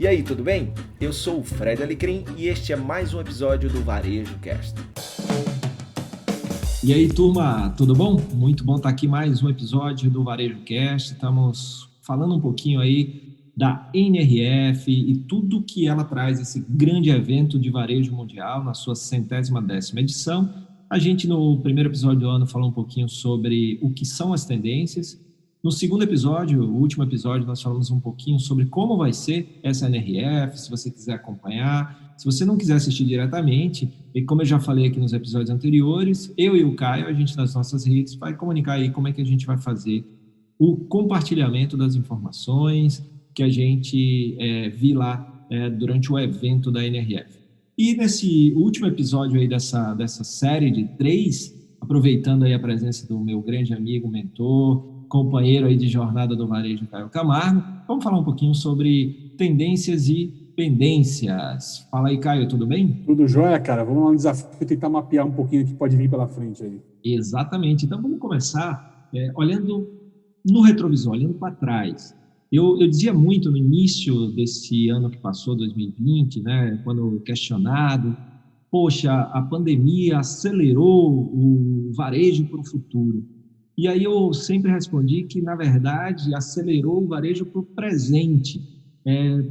E aí, tudo bem? Eu sou o Fred Alecrim e este é mais um episódio do Varejo Cast. E aí, turma, tudo bom? Muito bom estar aqui mais um episódio do Varejo Cast. Estamos falando um pouquinho aí da NRF e tudo que ela traz, esse grande evento de varejo mundial na sua 110ª edição. A gente, no primeiro episódio do ano, falou um pouquinho sobre o que são as tendências. No segundo episódio, o último episódio, nós falamos um pouquinho sobre como vai ser essa NRF, se você quiser acompanhar. Se você não quiser assistir diretamente, e como eu já falei aqui nos episódios anteriores, eu e o Caio, a gente nas nossas redes vai comunicar aí como é que a gente vai fazer o compartilhamento das informações que a gente viu lá durante o evento da NRF. E nesse último episódio aí dessa série de 3, aproveitando aí a presença do meu grande amigo, mentor, companheiro aí de jornada do varejo, Caio Camargo, vamos falar um pouquinho sobre tendências e pendências. Fala aí, Caio, tudo bem? Tudo jóia, cara. Vamos lá no desafio tentar mapear um pouquinho o que pode vir pela frente aí. Exatamente. Então vamos começar olhando no retrovisor, olhando para trás. Eu dizia muito no início desse ano que passou, 2020, né, quando questionado, poxa, a pandemia acelerou o varejo para o futuro. E aí eu sempre respondi que, na verdade, acelerou o varejo para o presente,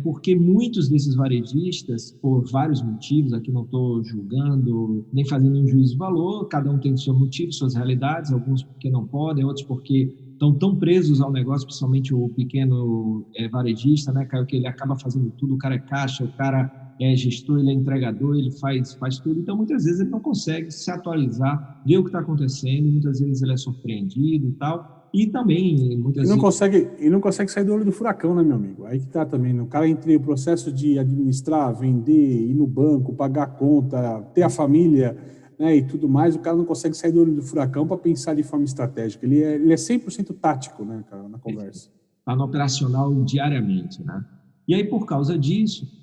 porque muitos desses varejistas, por vários motivos, aqui não estou julgando, nem fazendo um juízo de valor, cada um tem o seu motivo, suas realidades, alguns porque não podem, outros porque estão tão presos ao negócio, principalmente o pequeno varejista, né, Caio, que ele acaba fazendo tudo, o cara é caixa, o cara é gestor, ele é entregador, ele faz tudo, então muitas vezes ele não consegue se atualizar, ver o que está acontecendo, muitas vezes ele é surpreendido e tal, e também muitas vezes... E não consegue sair do olho do furacão, né, meu amigo? Aí que tá também, né? O cara entre o processo de administrar, vender, ir no banco, pagar a conta, ter a família, né, e tudo mais, o cara não consegue sair do olho do furacão para pensar de forma estratégica. Ele é 100% tático, né, cara, na conversa. Está no operacional diariamente, né? E aí, por causa disso,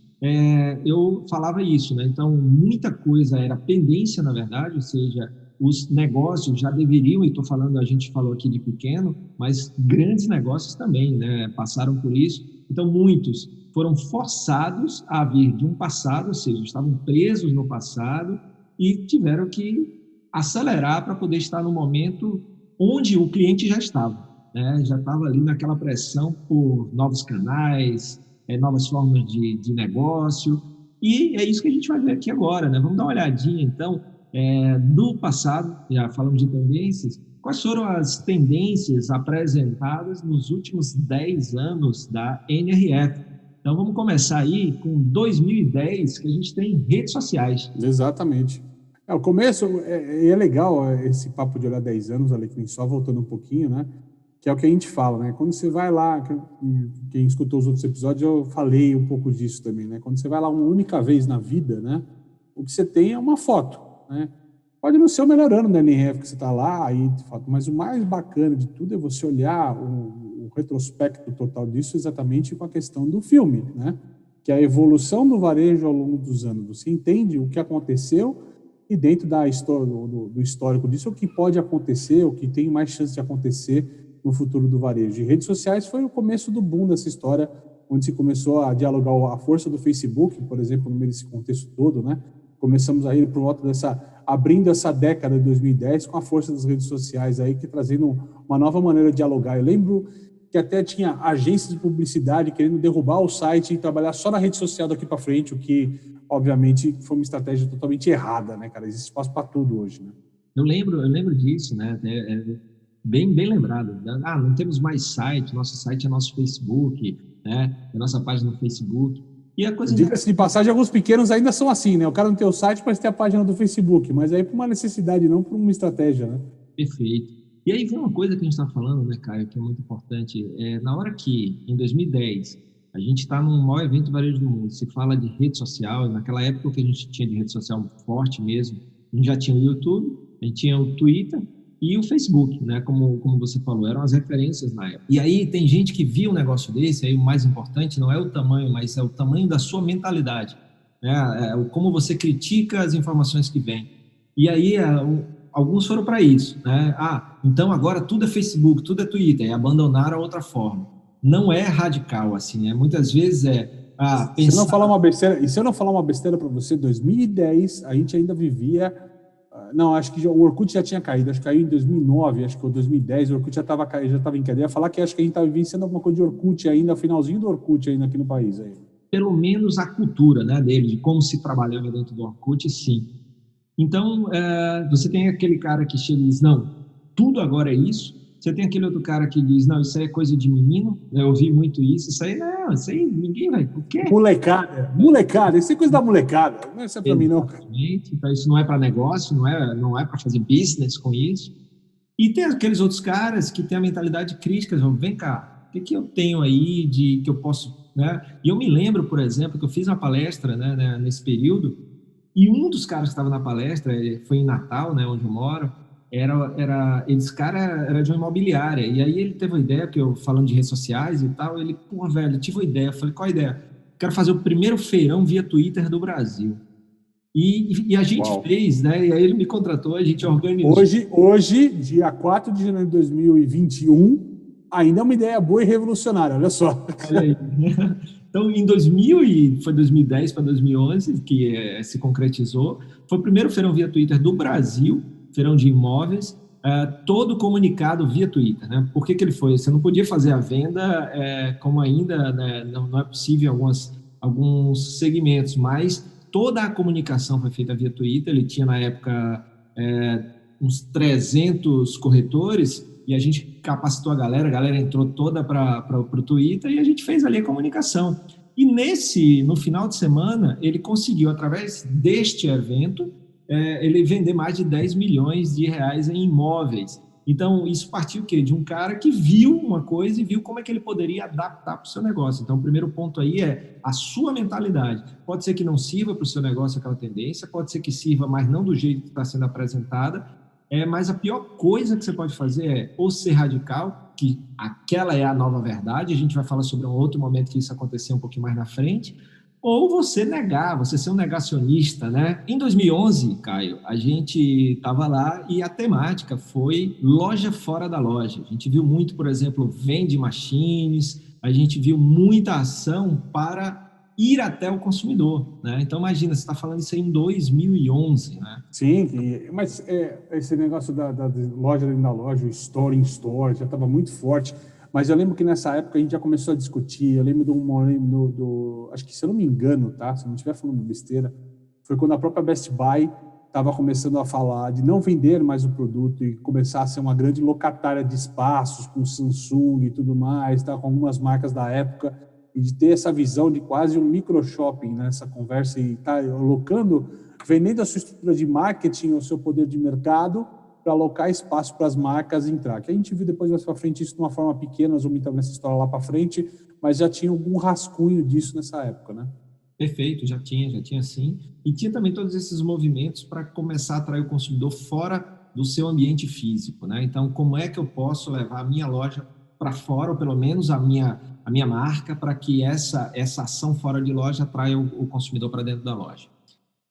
eu falava isso, né? Então, muita coisa era pendência, na verdade, ou seja, os negócios já deveriam, e estou falando, a gente falou aqui de pequeno, mas grandes negócios também, né? Passaram por isso. Então, muitos foram forçados a vir de um passado, ou seja, estavam presos no passado e tiveram que acelerar para poder estar no momento onde o cliente já estava, né? Já estava ali naquela pressão por novos canais, novas formas de negócio, e é isso que a gente vai ver aqui agora, né? Vamos dar uma olhadinha, então, do passado, já falamos de tendências, quais foram as tendências apresentadas nos últimos 10 anos da NRF. Então, vamos começar aí com 2010, que a gente tem redes sociais. Exatamente. O começo é legal esse papo de olhar 10 anos, Alecrim, só voltando um pouquinho, né? Que é o que a gente fala, né? Quando você vai lá, quem escutou os outros episódios, eu falei um pouco disso também, né? Quando você vai lá uma única vez na vida, né? O que você tem é uma foto, né? Pode não ser o melhor ano da NRF que você está lá, aí, de fato, mas o mais bacana de tudo é você olhar o retrospecto total disso exatamente com a questão do filme, né? Que é a evolução do varejo ao longo dos anos. Você entende o que aconteceu e dentro da história, do histórico disso, o que pode acontecer, o que tem mais chance de acontecer no futuro do varejo. E redes sociais foi o começo do boom dessa história, onde se começou a dialogar a força do Facebook, por exemplo, no meio desse contexto todo, né? Começamos aí por volta abrindo essa década de 2010 com a força das redes sociais aí, que trazendo uma nova maneira de dialogar. Eu lembro que até tinha agências de publicidade querendo derrubar o site e trabalhar só na rede social daqui para frente, o que, obviamente, foi uma estratégia totalmente errada, né, cara? Existe espaço para tudo hoje, né? Eu lembro disso, né? Bem lembrado. Não temos mais site, nosso site é nosso Facebook, né? É nossa página no Facebook. E a coisa... Diga-se de passagem, alguns pequenos ainda são assim, né? O cara não tem o site, mas tem a página do Facebook, mas aí por uma necessidade, não por uma estratégia, né? Perfeito. E aí vem uma coisa que a gente está falando, né, Caio, que é muito importante. Na hora que, em 2010, a gente está num maior evento de varejo do mundo, se fala de rede social, naquela época que a gente tinha de rede social forte mesmo, a gente já tinha o YouTube, a gente tinha o Twitter, e o Facebook, né, como você falou, eram as referências na época. E aí tem gente que via um negócio desse, aí o mais importante não é o tamanho, mas é o tamanho da sua mentalidade, né, como você critica as informações que vêm. E aí alguns foram para isso, né, então agora tudo é Facebook, tudo é Twitter, e abandonaram a outra forma. Não é radical assim, né, muitas vezes Se eu não falar uma besteira, e se eu não falar uma besteira para você, 2010, a gente ainda vivia... Não, acho que o Orkut já tinha caído, acho que caiu em 2009, acho que em 2010 o Orkut já estava em queda. Eu ia falar que acho que a gente estava vivenciando alguma coisa de Orkut ainda, finalzinho do Orkut ainda aqui no país. Aí. Pelo menos a cultura, né, dele, de como se trabalhava dentro do Orkut, sim. Então, você tem aquele cara que chega e diz, não, tudo agora é isso. Você tem aquele outro cara que diz, não, isso aí é coisa de menino, eu ouvi muito isso aí não, isso aí ninguém vai, por quê? Molecada, isso é coisa da molecada, não é isso para mim não. Então isso não é para negócio, não é para fazer business com isso. E tem aqueles outros caras que têm a mentalidade crítica, vem cá, o que eu tenho aí de que eu posso, né? E eu me lembro, por exemplo, que eu fiz uma palestra, né, nesse período, e um dos caras que estava na palestra, foi em Natal, né, onde eu moro, esse cara era de uma imobiliária, e aí ele teve uma ideia, que eu falando de redes sociais e tal, ele, pô, velho, eu tive uma ideia, eu falei, qual a ideia? Quero fazer o primeiro feirão via Twitter do Brasil. E a gente fez, né, e aí ele me contratou, a gente organizou. Hoje, dia 4 de janeiro de 2021, ainda é uma ideia boa e revolucionária, olha só. Olha aí. Então, foi 2010 para 2011 que se concretizou. Foi o primeiro feirão via Twitter do Brasil, feirão de imóveis, todo comunicado via Twitter, né? Por que ele foi? Você não podia fazer a venda, como ainda, né, não é possível em alguns segmentos, mas toda a comunicação foi feita via Twitter. Ele tinha, na época, uns 300 corretores, e a gente capacitou a galera entrou toda para o Twitter, e a gente fez ali a comunicação. E no final de semana, ele conseguiu, através deste evento, ele vender mais de 10 milhões de reais em imóveis. Então, isso partiu o quê? De um cara que viu uma coisa e viu como é que ele poderia adaptar para o seu negócio. Então, o primeiro ponto aí é a sua mentalidade. Pode ser que não sirva para o seu negócio aquela tendência, pode ser que sirva, mas não do jeito que está sendo apresentada. Mas a pior coisa que você pode fazer é ou ser radical, que aquela é a nova verdade, a gente vai falar sobre um outro momento que isso aconteceu um pouquinho mais na frente, ou você ser um negacionista, né? Em 2011, Caio, a gente estava lá e a temática foi loja fora da loja. A gente viu muito, por exemplo, vending machines, a gente viu muita ação para ir até o consumidor, né? Então, imagina, você está falando isso aí em 2011, né? Sim, mas esse negócio da loja dentro da loja, o store in store, já estava muito forte. Mas eu lembro que nessa época a gente já começou a discutir. Eu lembro acho que, se eu não me engano, tá? Se eu não estiver falando besteira, foi quando a própria Best Buy estava começando a falar de não vender mais o produto e começar a ser uma grande locatária de espaços com Samsung e tudo mais, tá? Com algumas marcas da época, e de ter essa visão de quase um micro shopping nessa conversa e tá vendendo a sua estrutura de marketing, o seu poder de mercado, para alocar espaço para as marcas entrar. Que a gente viu depois mais para frente isso de uma forma pequena, nós vamos entrar nessa história lá para frente, mas já tinha algum rascunho disso nessa época, né? Perfeito, já tinha sim. E tinha também todos esses movimentos para começar a atrair o consumidor fora do seu ambiente físico, né? Então, como é que eu posso levar a minha loja para fora, ou pelo menos a minha marca, para que essa ação fora de loja atraia o consumidor para dentro da loja?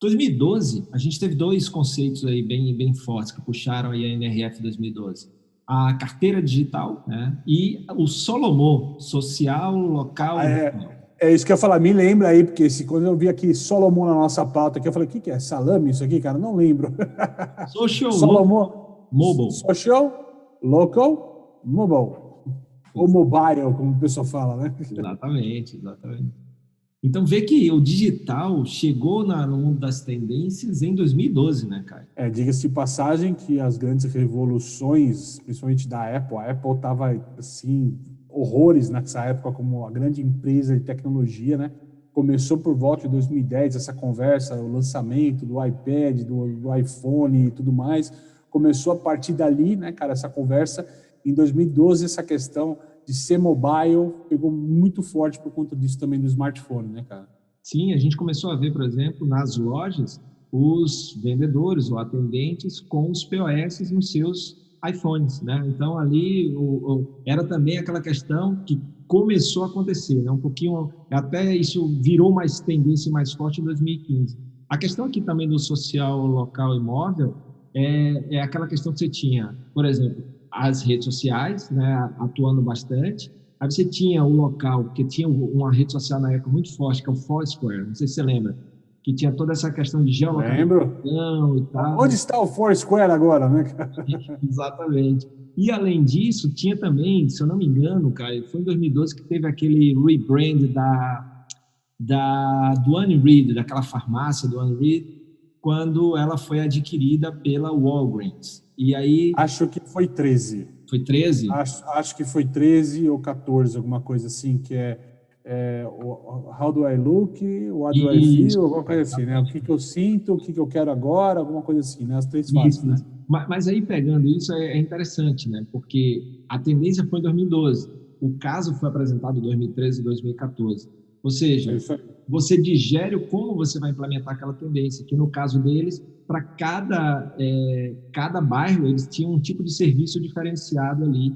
Em 2012, a gente teve dois conceitos aí bem fortes que puxaram aí a NRF 2012. A carteira digital, né? E o Solomon, social, local. É isso que eu ia falar, me lembra aí, porque quando eu vi aqui Solomon na nossa pauta, aqui eu falei, o que é? Salame isso aqui, cara? Não lembro. Social Solomon, Mobile. Social, local, mobile. Ou mobile, como o pessoal fala, né? Exatamente. Então, vê que o digital chegou no mundo das tendências em 2012, né, cara? Diga-se de passagem que as grandes revoluções, principalmente da Apple, a Apple estava, assim, horrores nessa época como a grande empresa de tecnologia, né? Começou por volta de 2010 essa conversa, o lançamento do iPad, do iPhone e tudo mais. Começou a partir dali, né, cara, essa conversa. Em 2012, essa questão de ser mobile pegou muito forte por conta disso também do smartphone, né, cara? Sim, a gente começou a ver, por exemplo, nas lojas, os vendedores ou atendentes com os POS nos seus iPhones, né? Então, ali era também aquela questão que começou a acontecer, né? Um pouquinho, até isso virou mais tendência mais forte em 2015. A questão aqui também do social, local e móvel aquela questão que você tinha, por exemplo, as redes sociais, né, atuando bastante, Aí você tinha o local, porque tinha uma rede social na época muito forte, que é o Foursquare, não sei se você lembra, que tinha toda essa questão de Lembro. geolocalização e Onde tal. está o Foursquare agora, né, cara? Exatamente. E, além disso, tinha também, se eu não me engano, cara, foi em 2012 que teve aquele rebrand da Duane Reade, daquela farmácia Duane Reade, quando ela foi adquirida pela Walgreens. E aí, Acho que foi 13. foi 13? Acho que foi 13 ou 14, alguma coisa assim, que How do I look, what do I Isso, feel, alguma coisa assim, né? O que que eu sinto, o que que eu quero agora, alguma coisa assim, né? As 3 fases, isso, né? isso. Mas aí, pegando isso, é interessante, né? Porque a tendência foi em 2012. O caso foi apresentado em 2013 e 2014. Ou É seja, isso aí. você digere como você vai implementar aquela tendência, que no caso deles, para cada bairro, eles tinham um tipo de serviço diferenciado ali.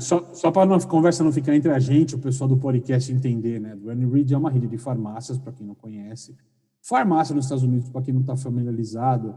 Só para a conversa não ficar entre a gente, o pessoal do podcast entender, né? Duane Reade é uma rede de farmácias, para quem não conhece. Farmácia nos Estados Unidos, para quem não está familiarizado,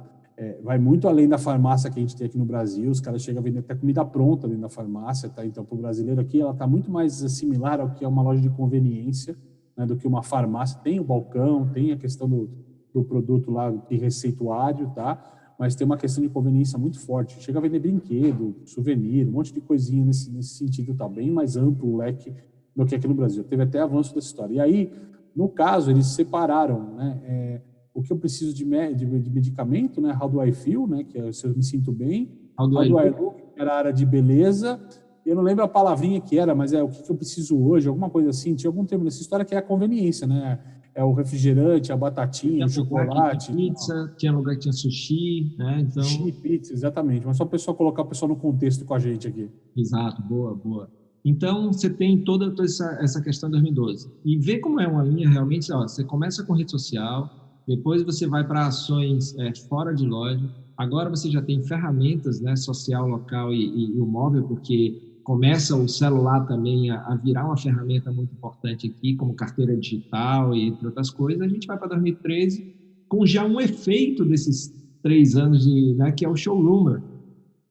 vai muito além da farmácia que a gente tem aqui no Brasil. Os caras chegam a vender até comida pronta dentro da farmácia, tá? Então, para o brasileiro aqui, ela está muito mais similar ao que é uma loja de conveniência, né, do que uma farmácia. Tem o balcão, tem a questão do produto lá de receituário, tá? Mas tem uma questão de conveniência muito forte. Chega a vender brinquedo, souvenir, um monte de coisinha nesse sentido, tá bem mais amplo o leque do que aqui no Brasil. Teve até avanço dessa história. E aí, no caso, eles separaram, né, o que eu preciso de medicamento, né, how do I feel, né, que é se eu me sinto bem, How do how I do I look? look, que era a área de beleza. Eu não lembro a palavrinha que era, mas o que eu preciso hoje, alguma coisa assim. Tinha algum termo nessa história que é a conveniência, né? É o refrigerante, a batatinha, Tinha o lugar que tinha chocolate, pizza, tinha lugar que tinha sushi, né? sushi, Então, pizza, exatamente. Mas só o pessoal colocar o pessoal no contexto com a gente aqui. exato, boa, boa. Então, você tem toda essa questão de 2012. E vê como é uma linha realmente, ó, você começa com rede social, depois você vai para ações fora de loja, agora você já tem ferramentas, né, social, local e o móvel, porque começa o celular também a virar uma ferramenta muito importante aqui, como carteira digital e entre outras coisas. A gente vai para 2013 com já um efeito desses 3 anos né, que é o showroomer,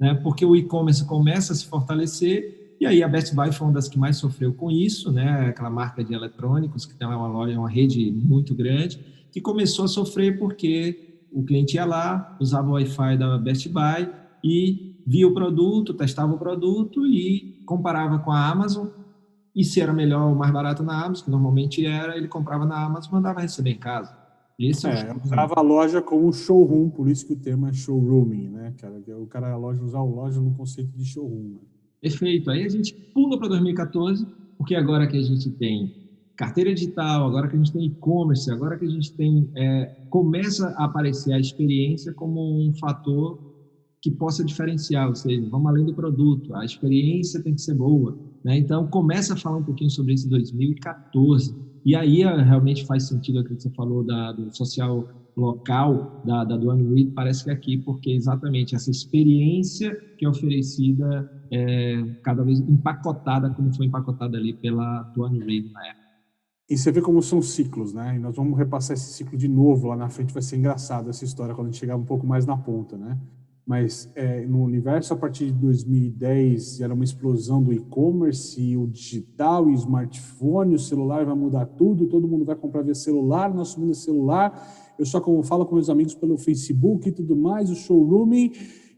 né? Porque o e-commerce começa a se fortalecer e aí a Best Buy foi uma das que mais sofreu com isso, né? Aquela marca de eletrônicos que tem uma loja, uma rede muito grande, que começou a sofrer porque o cliente ia lá, usava o Wi-Fi da Best Buy e via o produto, testava o produto e comparava com a Amazon. E se era melhor ou mais barato na Amazon, que normalmente era, ele comprava na Amazon e mandava receber em casa. Esse é o Eu showroom. usava a loja como showroom, por isso que o termo é showrooming, né, cara? O cara, a loja, usar a loja no conceito de showroom. Né? Perfeito. Aí a gente pula para 2014, porque agora que a gente tem carteira digital, agora que a gente tem e-commerce, agora que a gente tem começa a aparecer a experiência como um fator que possa diferenciar, ou seja, vamos além do produto, a experiência tem que ser boa, né? Então começa a falar um pouquinho sobre isso em 2014. E aí realmente faz sentido aquilo que você falou do social local da Duane Reade, parece que é aqui, porque exatamente essa experiência que é oferecida cada vez empacotada, como foi empacotada ali pela Duane Reade na época. E você vê como são ciclos, né? E nós vamos repassar esse ciclo de novo lá na frente. Vai ser engraçado essa história quando a gente chegar um pouco mais na ponta, né? Mas no universo, a partir de 2010, era uma explosão do e-commerce, o digital, o smartphone, o celular vai mudar tudo, todo mundo vai comprar via celular, nosso mundo é celular. Eu só falo com meus amigos pelo Facebook e tudo mais, o showrooming.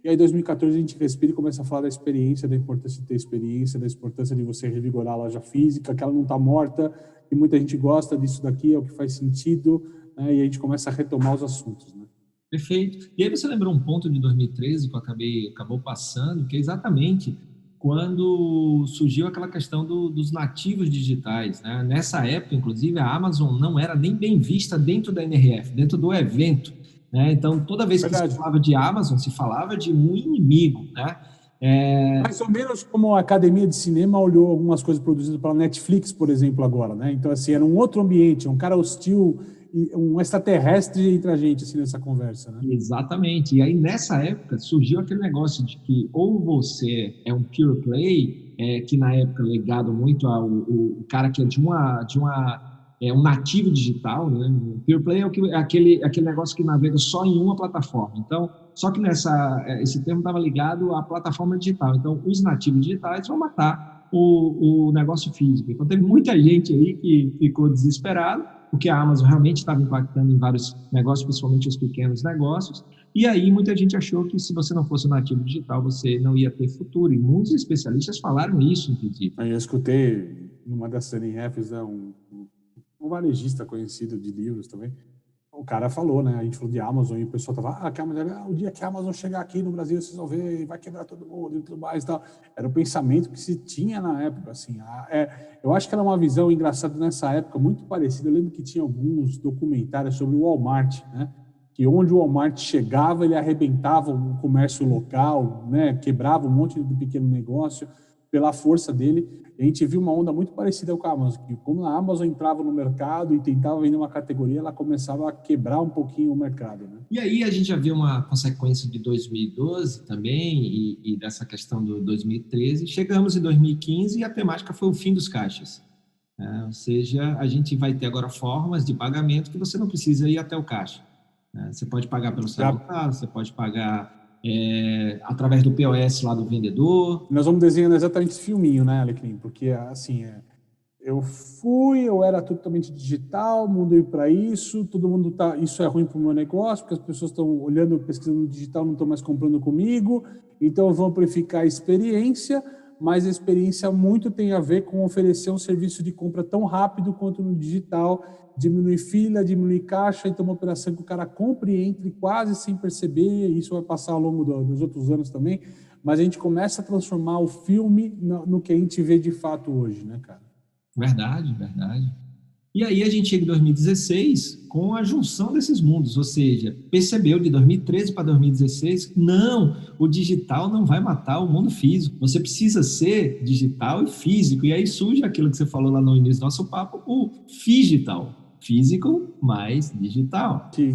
E aí, em 2014, a gente respira e começa a falar da experiência, da importância de ter experiência, da importância de você revigorar a loja física, que ela não está morta, e muita gente gosta disso daqui, é o que faz sentido, né? E a gente começa a retomar os assuntos, né? Perfeito. E aí você lembrou um ponto de 2013 que acabou passando, que é exatamente quando surgiu aquela questão dos nativos digitais, né? Nessa época, inclusive, a Amazon não era nem bem vista dentro da NRF, dentro do evento, né? Então, toda vez que se Verdade. falava de Amazon, se falava de um inimigo, né? Mais ou menos como a Academia de Cinema olhou algumas coisas produzidas pela Netflix, por exemplo, agora, né? Então, assim, era um outro ambiente, um cara hostil, um extraterrestre entre a gente, assim, nessa conversa, né? Exatamente. E aí, nessa época, surgiu aquele negócio de que ou você é um pure play, que na época ligado muito ao o cara que é um nativo digital, né? O pure play é aquele negócio que navega só em uma plataforma. Então, só que esse termo estava ligado à plataforma digital. Então, os nativos digitais vão matar o negócio físico. Então, teve muita gente aí que ficou desesperado, porque a Amazon realmente estava impactando em vários negócios, principalmente os pequenos negócios, e aí muita gente achou que se você não fosse um nativo digital, você não ia ter futuro, e muitos especialistas falaram isso, inclusive. Eu escutei numa das NFs, né, um varejista conhecido de livros também, o cara falou, né, a gente falou de Amazon e o pessoal tava, o dia que a Amazon chegar aqui no Brasil, vocês vão ver, vai quebrar todo mundo e tudo mais e tal. Era o pensamento que se tinha na época, assim. Eu acho que era uma visão engraçada nessa época, muito parecida. Eu lembro que tinha alguns documentários sobre o Walmart, né, que onde o Walmart chegava, ele arrebentava o comércio local, né, quebrava um monte de pequeno negócio pela força dele. A gente viu uma onda muito parecida com a Amazon, que quando a Amazon entrava no mercado e tentava vender uma categoria, ela começava a quebrar um pouquinho o mercado, né? E aí a gente já viu uma consequência de 2012 também, e dessa questão do 2013. Chegamos em 2015 e a temática foi o fim dos caixas. Ou seja, a gente vai ter agora formas de pagamento que você não precisa ir até o caixa. Você pode pagar pelo celular, você pode pagar através do POS lá do vendedor. Nós vamos desenhando exatamente esse filminho, né, Alecrim? Porque, assim, eu era totalmente digital, mudei para isso, todo mundo isso é ruim para o meu negócio, porque as pessoas estão olhando, pesquisando no digital, não estão mais comprando comigo, então eu vou amplificar a experiência, mas a experiência muito tem a ver com oferecer um serviço de compra tão rápido quanto no digital, diminuir fila, diminuir caixa, então uma operação que o cara compre e entre quase sem perceber, isso vai passar ao longo dos outros anos também, mas a gente começa a transformar o filme no que a gente vê de fato hoje, né, cara? Verdade, verdade. E aí a gente chega em 2016 com a junção desses mundos, ou seja, percebeu de 2013 para 2016, não, o digital não vai matar o mundo físico, você precisa ser digital e físico, e aí surge aquilo que você falou lá no início do nosso papo, o Figital, físico mais digital. Que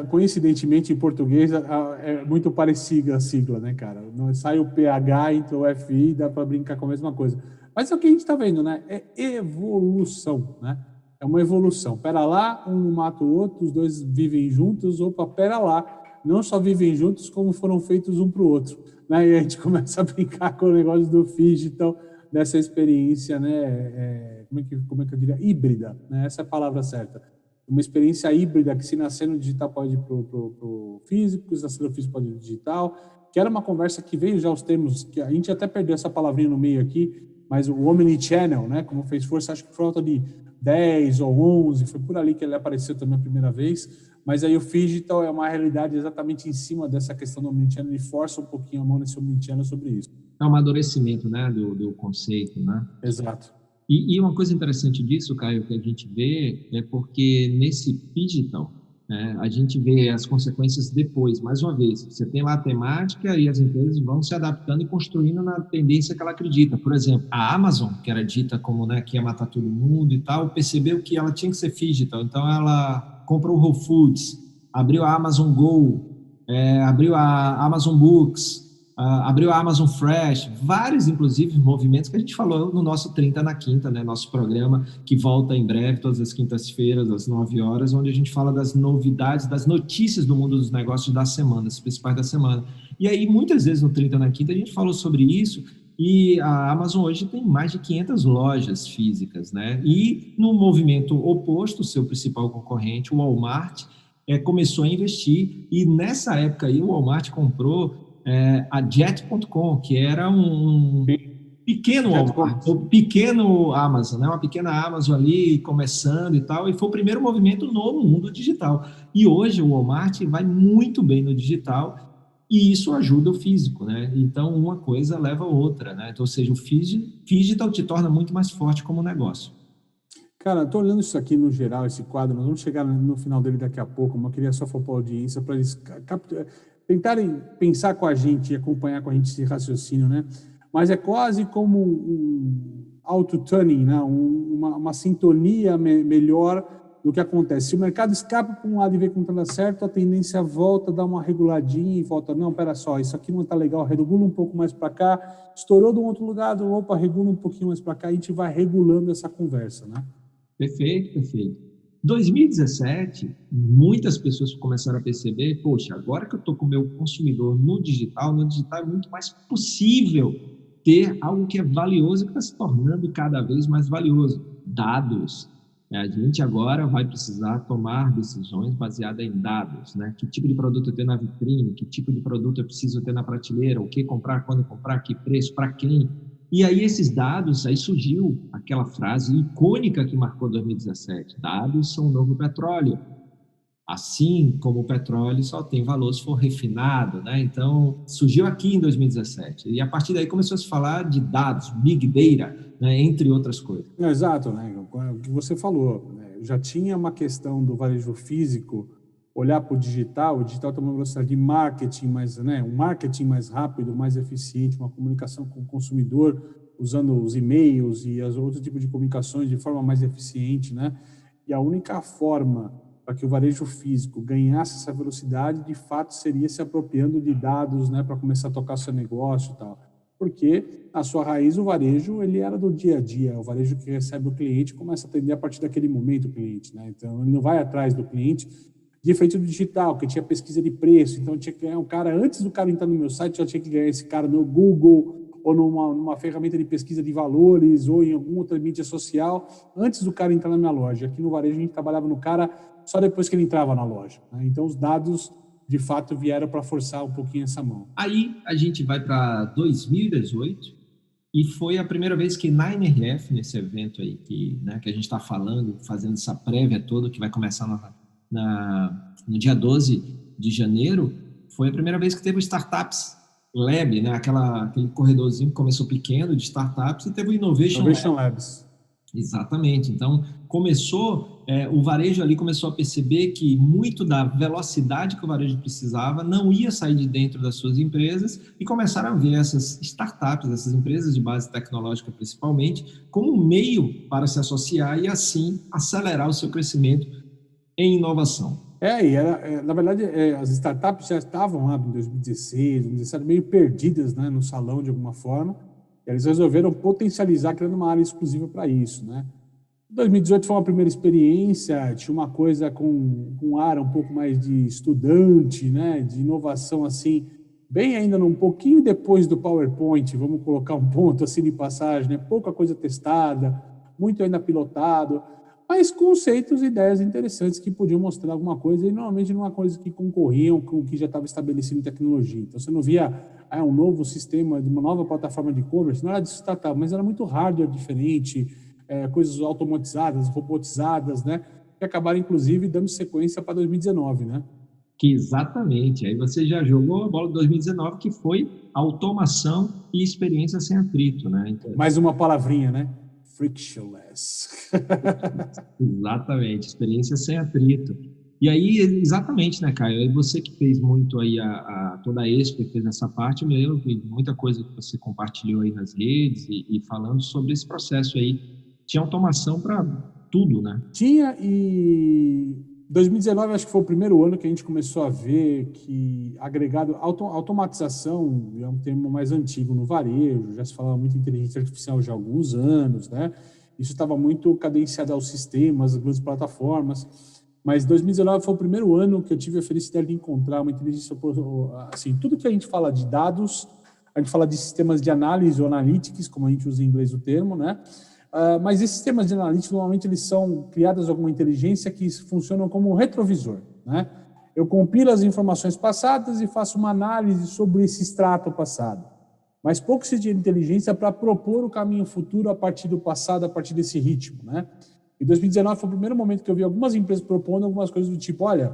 coincidentemente em português é muito parecida a sigla, né, cara? Não sai o PH, entra o FI, dá para brincar com a mesma coisa. Mas é o que a gente está vendo, né? É evolução, né? É uma evolução. Pera lá, um não mata o outro, os dois vivem juntos. Opa, pera lá. Não só vivem juntos, como foram feitos um para o outro. Né? E a gente começa a brincar com o negócio do digital, dessa experiência, né? Como é que eu diria? Híbrida, né? Essa é a palavra certa. Uma experiência híbrida que se nascer no digital pode ir para o físico, se nascer no físico pode ir para o digital. Que era uma conversa que veio já os termos, que a gente até perdeu essa palavrinha no meio aqui, mas o Omnichannel, né, como fez força, acho que por volta de 10 ou 11, foi por ali que ele apareceu também a primeira vez, mas aí o Phygital é uma realidade exatamente em cima dessa questão do Omnichannel, ele força um pouquinho a mão nesse Omnichannel sobre isso. É um amadurecimento, né, do conceito, né? Exato. E uma coisa interessante disso, Caio, que a gente vê é porque nesse Phygital, né, a gente vê as consequências depois, mais uma vez, você tem lá a temática e as empresas vão se adaptando e construindo na tendência que ela acredita. Por exemplo, a Amazon, que era dita como, né, que ia matar todo mundo e tal, percebeu que ela tinha que ser digital, então ela comprou o Whole Foods, abriu a Amazon Go, abriu a Amazon Books, abriu a Amazon Fresh, vários, inclusive, movimentos que a gente falou no nosso 30 na Quinta, né, nosso programa que volta em breve, todas as quintas-feiras, às 9 horas, onde a gente fala das novidades, das notícias do mundo dos negócios da semana, as principais da semana. E aí, muitas vezes no 30 na Quinta, a gente falou sobre isso, e a Amazon hoje tem mais de 500 lojas físicas, né? E no movimento oposto, seu principal concorrente, o Walmart, começou a investir, e nessa época aí o Walmart comprou a Jet.com, que era um pequeno Walmart, um pequeno Amazon, né? Uma pequena Amazon ali começando e tal, e foi o primeiro movimento no mundo digital. E hoje o Walmart vai muito bem no digital e isso ajuda o físico, né? Então uma coisa leva a outra, né? Então, ou seja, o digital te torna muito mais forte como negócio. Cara, estou olhando isso aqui no geral, esse quadro, nós vamos chegar no final dele daqui a pouco, mas eu queria só falar para a audiência para eles tentarem pensar com a gente e acompanhar com a gente esse raciocínio, né? Mas é quase como um auto-tuning, né? Uma sintonia melhor do que acontece. Se o mercado escapa para um lado e vê que não está dando certo, a tendência volta, dá uma reguladinha e volta, não, pera só, isso aqui não está legal, regula um pouco mais para cá, estourou de um outro lugar, opa, regula um pouquinho mais para cá, a gente vai regulando essa conversa, né? Perfeito, perfeito. 2017, muitas pessoas começaram a perceber, poxa, agora que eu estou com o meu consumidor no digital é muito mais possível ter algo que é valioso e que está se tornando cada vez mais valioso, dados. A gente agora vai precisar tomar decisões baseadas em dados, né? Que tipo de produto eu tenho na vitrine, que tipo de produto eu preciso ter na prateleira, o que comprar, quando comprar, que preço, para quem. E aí esses dados, aí surgiu aquela frase icônica que marcou 2017, dados são o novo petróleo. Assim como o petróleo só tem valor se for refinado, né? Então, surgiu aqui em 2017. E a partir daí começou a se falar de dados, Big Data, né? Entre outras coisas. Exato, né? O que você falou, né? Já tinha uma questão do varejo físico olhar para o digital tem uma velocidade de marketing mais, né? Um marketing mais rápido, mais eficiente, uma comunicação com o consumidor, usando os e-mails e as outros tipos de comunicações de forma mais eficiente, né? E a única forma para que o varejo físico ganhasse essa velocidade, de fato, seria se apropriando de dados, né, para começar a tocar seu negócio e tal. Porque, na sua raiz, o varejo ele era do dia a dia, o varejo que recebe o cliente começa a atender a partir daquele momento o cliente, né? Então, ele não vai atrás do cliente, diferente do digital, que tinha pesquisa de preço, então tinha que ganhar um cara, antes do cara entrar no meu site, já tinha que ganhar esse cara no Google, ou numa ferramenta de pesquisa de valores, ou em alguma outra mídia social, antes do cara entrar na minha loja. Aqui no varejo a gente trabalhava no cara só depois que ele entrava na loja, né? Então os dados, de fato, vieram para forçar um pouquinho essa mão. Aí a gente vai para 2018 e foi a primeira vez que na NRF, nesse evento aí né, que a gente está falando, fazendo essa prévia toda, que vai começar no dia 12 de janeiro, foi a primeira vez que teve o Startups Lab, né? Aquele corredorzinho que começou pequeno de startups e teve o Innovation Labs. Exatamente. Então, o varejo ali começou a perceber que muito da velocidade que o varejo precisava não ia sair de dentro das suas empresas e começaram a ver essas startups, essas empresas de base tecnológica principalmente, como um meio para se associar e assim acelerar o seu crescimento em inovação. Na verdade, as startups já estavam lá em 2016, 2017, meio perdidas, né, no salão de alguma forma. E eles resolveram potencializar, criando uma área exclusiva para isso, né? 2018 foi uma primeira experiência, tinha uma coisa com um ar um pouco mais de estudante, né, de inovação, assim, bem ainda um pouquinho depois do PowerPoint, vamos colocar um ponto assim de passagem, né? Pouca coisa testada, muito ainda pilotado, mas conceitos e ideias interessantes que podiam mostrar alguma coisa, e normalmente não uma coisa que concorriam com o que já estava estabelecido em tecnologia. Então, você não via um novo sistema, de uma nova plataforma de e-commerce, não era de startup, mas era muito hardware diferente, coisas automatizadas, robotizadas, né? Que acabaram, inclusive, dando sequência para 2019, né? Exatamente. Aí você já jogou a bola de 2019, que foi automação e experiência sem atrito, né? Então, mais uma palavrinha, né? Frictionless. Exatamente, experiência sem atrito. E aí, exatamente, né, Caio? Aí você que fez muito aí toda a Expo, fez essa parte, eu me lembro que muita coisa que você compartilhou aí nas redes e falando sobre esse processo aí. Tinha automação para tudo, né? Tinha, e 2019 acho que foi o primeiro ano que a gente começou a ver que automatização é um termo mais antigo no varejo, já se falava muito em inteligência artificial já há alguns anos, né? Isso estava muito cadenciado aos sistemas, às grandes plataformas, mas 2019 foi o primeiro ano que eu tive a felicidade de encontrar uma inteligência, assim, tudo que a gente fala de dados, a gente fala de sistemas de análise ou analytics, como a gente usa em inglês o termo, né? Mas esses sistemas de analítica, normalmente, eles são criados alguma inteligência que funcionam como um retrovisor, né? Eu compilo as informações passadas e faço uma análise sobre esse extrato passado. Mas pouco se tinha inteligência para propor o caminho futuro a partir do passado, a partir desse ritmo, né? E 2019 foi o primeiro momento que eu vi algumas empresas propondo algumas coisas do tipo, olha,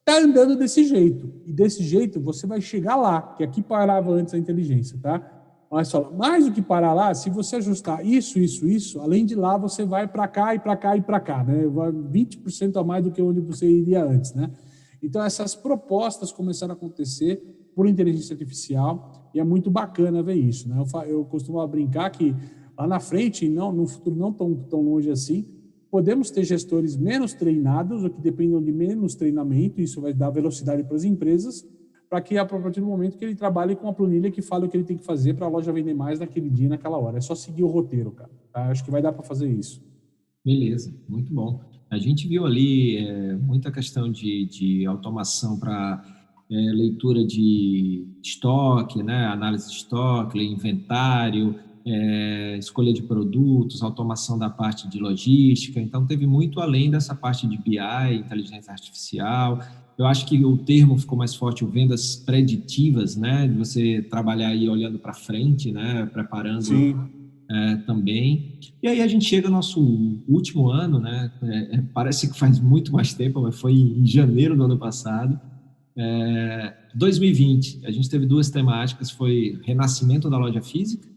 tá andando desse jeito, e desse jeito você vai chegar lá, que aqui parava antes a inteligência, tá? Mas fala, mais do que parar lá, se você ajustar isso, além de lá, você vai para cá e para cá e para cá, né? Vai 20% a mais do que onde você iria antes, né? Então, essas propostas começaram a acontecer por inteligência artificial e é muito bacana ver isso, né? Eu costumo brincar que lá na frente, não, no futuro não tão longe assim, podemos ter gestores menos treinados ou que dependam de menos treinamento, isso vai dar velocidade para as empresas, para que, a partir do momento que ele trabalhe com a planilha que fala o que ele tem que fazer para a loja vender mais naquele dia, naquela hora. É só seguir o roteiro, cara. Tá? Acho que vai dar para fazer isso. Beleza, muito bom. A gente viu ali muita questão de automação para leitura de estoque, né, análise de estoque, inventário, escolha de produtos, automação da parte de logística. Então, teve muito além dessa parte de BI, inteligência artificial. Eu acho que o termo ficou mais forte, o vendas preditivas, né, de você trabalhar aí olhando para frente, né, preparando também. E aí a gente chega ao nosso último ano, né, parece que faz muito mais tempo, mas foi em janeiro do ano passado. 2020, a gente teve duas temáticas, foi renascimento da loja física,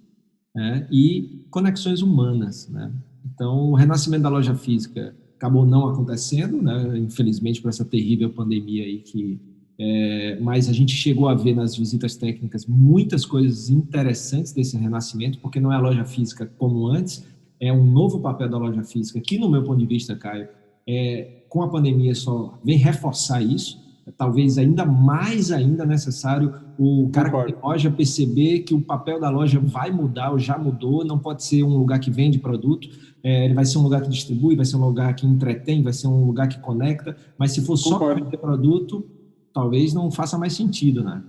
e conexões humanas, né? Então, o renascimento da loja física acabou não acontecendo, né? Infelizmente, por essa terrível pandemia aí mas a gente chegou a ver nas visitas técnicas muitas coisas interessantes desse renascimento, porque não é a loja física como antes, é um novo papel da loja física, que no meu ponto de vista, Caio, com a pandemia só vem reforçar isso. Talvez ainda mais necessário o cara que tem loja perceber que o papel da loja vai mudar ou já mudou, não pode ser um lugar que vende produto, ele vai ser um lugar que distribui, vai ser um lugar que entretém, vai ser um lugar que conecta, mas se for só para vender produto, talvez não faça mais sentido, né?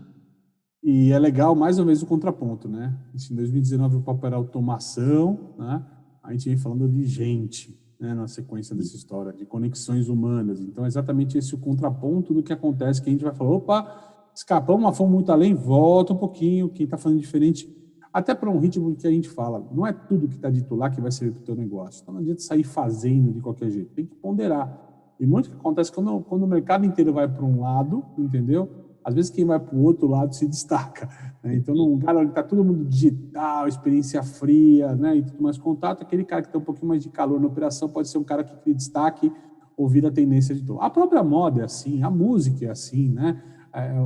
E é legal, mais uma vez, o contraponto, né? Em 2019 o papo era automação, né? A gente vem falando de gente, né, na sequência dessa história, de conexões humanas. Então, é exatamente esse o contraponto do que acontece, que a gente vai falar, opa, escapamos, mas fomos muito além, volta um pouquinho, quem está falando diferente, até para um ritmo que a gente fala, não é tudo que está dito lá que vai servir para o teu negócio. Então, não adianta sair fazendo de qualquer jeito, tem que ponderar. E muito que acontece quando o mercado inteiro vai para um lado, entendeu? Às vezes quem vai para o outro lado se destaca, né? Então, num lugar onde está todo mundo digital, experiência fria, né, e tudo mais contato, aquele cara que tem um pouquinho mais de calor na operação pode ser um cara que cria destaque ou vira a tendência de todo. A própria moda é assim, a música é assim, né?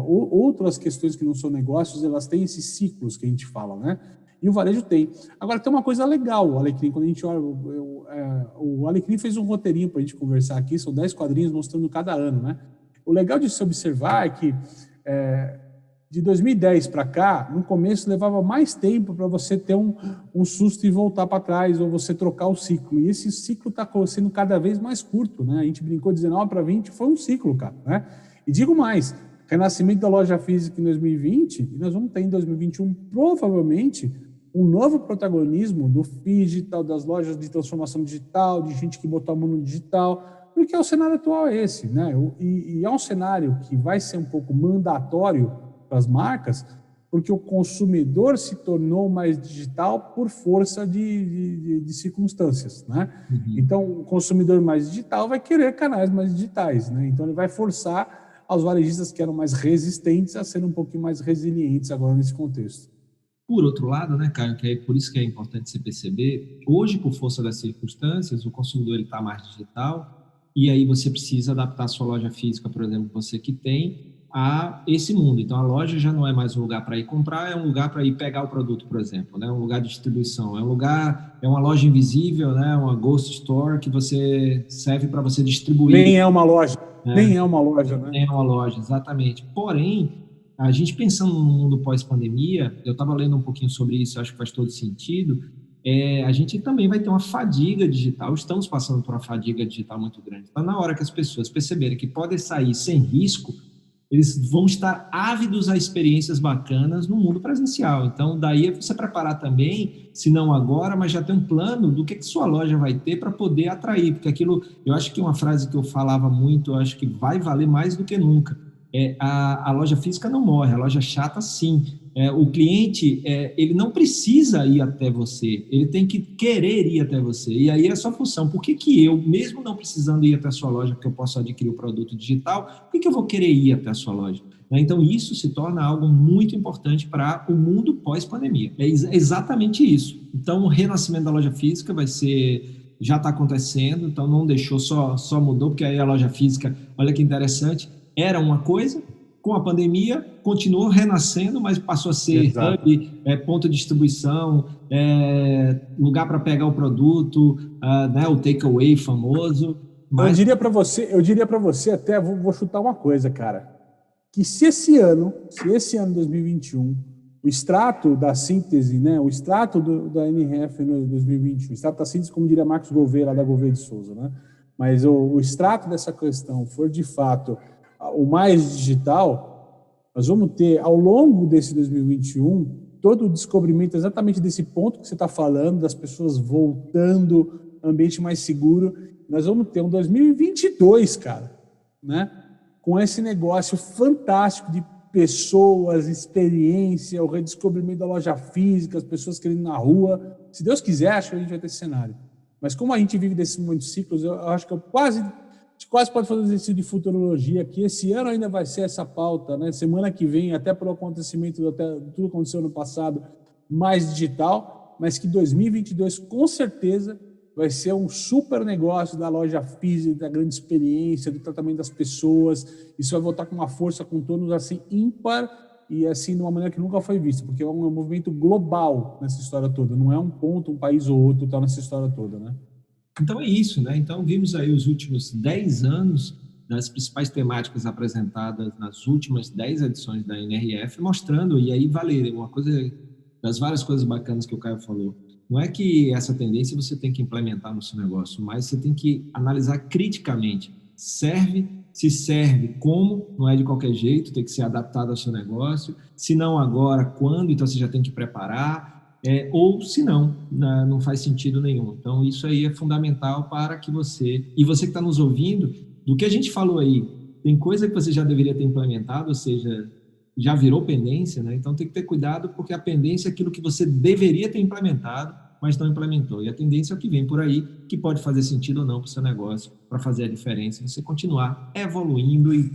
Outras questões que não são negócios, elas têm esses ciclos que a gente fala, né? E o varejo tem. Agora, tem uma coisa legal, o Alecrim, quando a gente olha, o Alecrim fez um roteirinho para a gente conversar aqui, são 10 quadrinhos mostrando cada ano, né? O legal de se observar é que de 2010 para cá, no começo levava mais tempo para você ter um susto e voltar para trás, ou você trocar o ciclo. E esse ciclo está sendo cada vez mais curto, né? A gente brincou 19 para 20, foi um ciclo, cara, né? E digo mais, renascimento da loja física em 2020, e nós vamos ter em 2021, provavelmente, um novo protagonismo do digital, das lojas de transformação digital, de gente que botou a mão no digital, porque o cenário atual é esse, né? E é um cenário que vai ser um pouco mandatório para as marcas, porque o consumidor se tornou mais digital por força de circunstâncias, né? Uhum. Então, o consumidor mais digital vai querer canais mais digitais, né? Então, ele vai forçar aos varejistas que eram mais resistentes a serem um pouquinho mais resilientes agora nesse contexto. Por outro lado, né, Caio, que é por isso que é importante você perceber, hoje, por força das circunstâncias, o consumidor está mais digital, e aí você precisa adaptar a sua loja física, por exemplo, você que tem, a esse mundo. Então, a loja já não é mais um lugar para ir comprar, é um lugar para ir pegar o produto, por exemplo, né? Um lugar de distribuição, é uma loja invisível, né? Uma ghost store que você serve para você distribuir. Nem é uma loja, nem é uma loja, né? Nem é uma loja, exatamente. Porém, a gente pensando no mundo pós-pandemia, eu estava lendo um pouquinho sobre isso, acho que faz todo sentido, a gente também vai ter uma fadiga digital, estamos passando por uma fadiga digital muito grande. Então, na hora que as pessoas perceberem que podem sair sem risco, eles vão estar ávidos a experiências bacanas no mundo presencial. Então, daí é você preparar também, se não agora, mas já ter um plano do que sua loja vai ter para poder atrair, porque aquilo, eu acho que uma frase que eu falava muito, eu acho que vai valer mais do que nunca. A loja física não morre, a loja chata sim. O cliente, ele não precisa ir até você, ele tem que querer ir até você. E aí é a sua função. Por que eu, mesmo não precisando ir até a sua loja, porque eu posso adquirir o produto digital, por que eu vou querer ir até a sua loja? Então, isso se torna algo muito importante para o mundo pós-pandemia. É exatamente isso. Então, o renascimento da loja física já está acontecendo, então não deixou, só mudou, porque aí a loja física, olha que interessante, era uma coisa, com a pandemia continuou renascendo, mas passou a ser hub, ponto de distribuição, lugar para pegar o produto, né, o takeaway famoso. Mas... Eu diria para você até, vou chutar uma coisa, cara, que se esse ano 2021, o extrato da síntese, né, o extrato da NRF no 2021, o extrato da síntese, como diria Marcos Gouveia, lá da Gouveia de Souza, né, mas o extrato dessa questão for de fato o mais digital, Nós vamos ter, ao longo desse 2021, todo o descobrimento exatamente desse ponto que você está falando, das pessoas voltando, ambiente mais seguro. Nós vamos ter um 2022, cara, né? Com esse negócio fantástico de pessoas, experiência, o redescobrimento da loja física, as pessoas querendo ir na rua. Se Deus quiser, acho que a gente vai ter esse cenário. Mas como a gente vive desses muitos ciclos, eu acho que quase pode fazer um exercício de futurologia, que esse ano ainda vai ser essa pauta, né? Semana que vem, até pelo acontecimento, tudo aconteceu no passado, mais digital, mas que 2022, com certeza, vai ser um super negócio da loja física, da grande experiência, do tratamento das pessoas. Isso vai voltar com uma força, com tornos assim, ímpar e assim, de uma maneira que nunca foi vista, porque é um movimento global nessa história toda, não é um ponto, um país ou outro está nessa história toda, né? Então é isso, né? Então vimos aí os últimos 10 anos das principais temáticas apresentadas nas últimas 10 edições da NRF, mostrando, e aí vale uma coisa, das várias coisas bacanas que o Caio falou, não é que essa tendência você tem que implementar no seu negócio, mas você tem que analisar criticamente. Se serve, como, não é de qualquer jeito, tem que ser adaptado ao seu negócio. Se não agora, quando? Então você já tem que preparar. Ou se não faz sentido nenhum. Então isso aí é fundamental para que você, e você que está nos ouvindo, do que a gente falou aí, tem coisa que você já deveria ter implementado, ou seja, já virou pendência, né? Então tem que ter cuidado, porque a pendência é aquilo que você deveria ter implementado, mas não implementou. E a tendência é o que vem por aí, que pode fazer sentido ou não para o seu negócio, para fazer a diferença, você continuar evoluindo e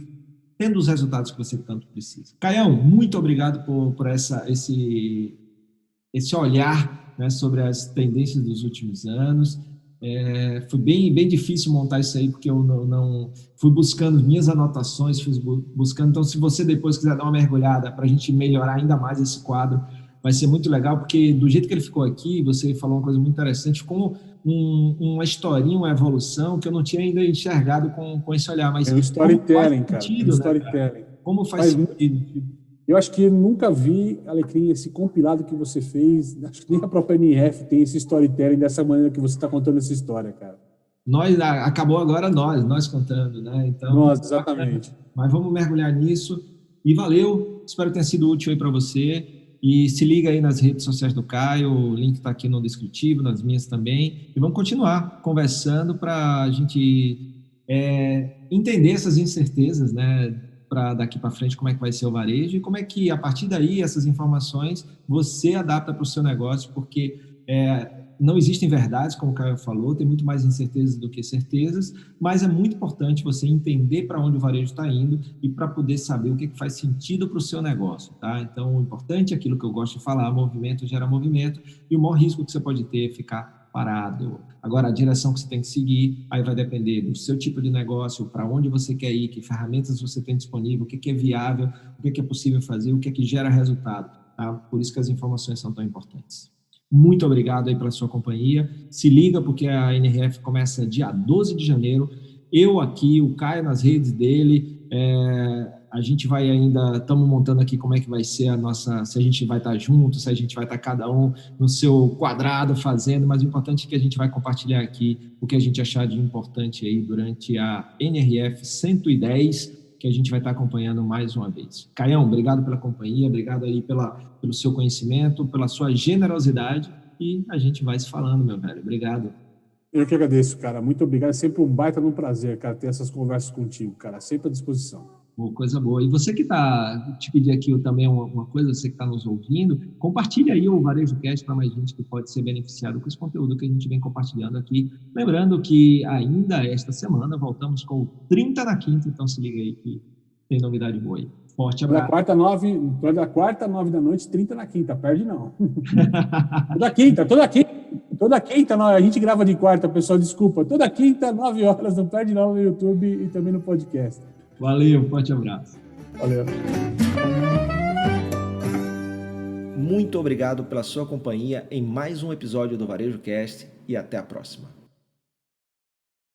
tendo os resultados que você tanto precisa. Caião, muito obrigado por esse olhar, né, sobre as tendências dos últimos anos. Foi bem difícil montar isso aí, porque eu não fui buscando minhas anotações, fui buscando. Então, se você depois quiser dar uma mergulhada para a gente melhorar ainda mais esse quadro, vai ser muito legal, porque do jeito que ele ficou aqui, você falou uma coisa muito interessante, ficou uma historinha, uma evolução que eu não tinha ainda enxergado com esse olhar. Mas é um storytelling, cara. Sentido, é um storytelling. Né, cara? Como faz sentido? Eu acho que eu nunca vi, Alecrim, esse compilado que você fez. Acho que nem a própria NRF tem esse storytelling dessa maneira que você está contando essa história, cara. Acabou agora nós contando, né? Então, nós, exatamente. Mas vamos mergulhar nisso. E valeu, espero que tenha sido útil aí para você. E se liga aí nas redes sociais do Caio, o link está aqui no descritivo, nas minhas também. E vamos continuar conversando para a gente entender essas incertezas, né? Para daqui para frente, como é que vai ser o varejo e como é que, a partir daí, essas informações você adapta para o seu negócio, porque não existem verdades, como o Caio falou, tem muito mais incertezas do que certezas, mas é muito importante você entender para onde o varejo está indo e para poder saber o que faz sentido para o seu negócio, tá? Então, o importante é aquilo que eu gosto de falar, movimento gera movimento, e o maior risco que você pode ter é ficar parado. Agora, a direção que você tem que seguir, aí vai depender do seu tipo de negócio, para onde você quer ir, que ferramentas você tem disponível, o que é viável, o que é possível fazer, o que é que gera resultado. Tá? Por isso que as informações são tão importantes. Muito obrigado aí pela sua companhia. Se liga, porque a NRF começa dia 12 de janeiro. Eu aqui, o Caio nas redes dele, a gente vai ainda, estamos montando aqui como é que vai ser a nossa, se a gente vai estar junto, se a gente vai estar cada um no seu quadrado fazendo, mas o importante é que a gente vai compartilhar aqui o que a gente achar de importante aí durante a NRF 110, que a gente vai estar acompanhando mais uma vez. Caião, obrigado pela companhia, obrigado aí pelo seu conhecimento, pela sua generosidade, e a gente vai se falando, meu velho. Obrigado. Eu que agradeço, cara. Muito obrigado. É sempre um baita no prazer, cara, ter essas conversas contigo, cara. Sempre à disposição. Coisa boa. E você que está, te pedir aqui também uma coisa, você que está nos ouvindo, compartilha aí o Varejo Cast para mais gente que pode ser beneficiado com esse conteúdo que a gente vem compartilhando aqui. Lembrando que ainda esta semana voltamos com o 30 na quinta, então se liga aí que tem novidade boa aí. Forte abraço. Toda quarta, 9 da noite, 30 na quinta, perde não. Toda quinta, a gente grava de quarta, pessoal, desculpa. Toda quinta, 9 horas, não perde não no YouTube e também no podcast. Valeu, forte abraço. Valeu. Muito obrigado pela sua companhia em mais um episódio do Varejo Cast e até a próxima.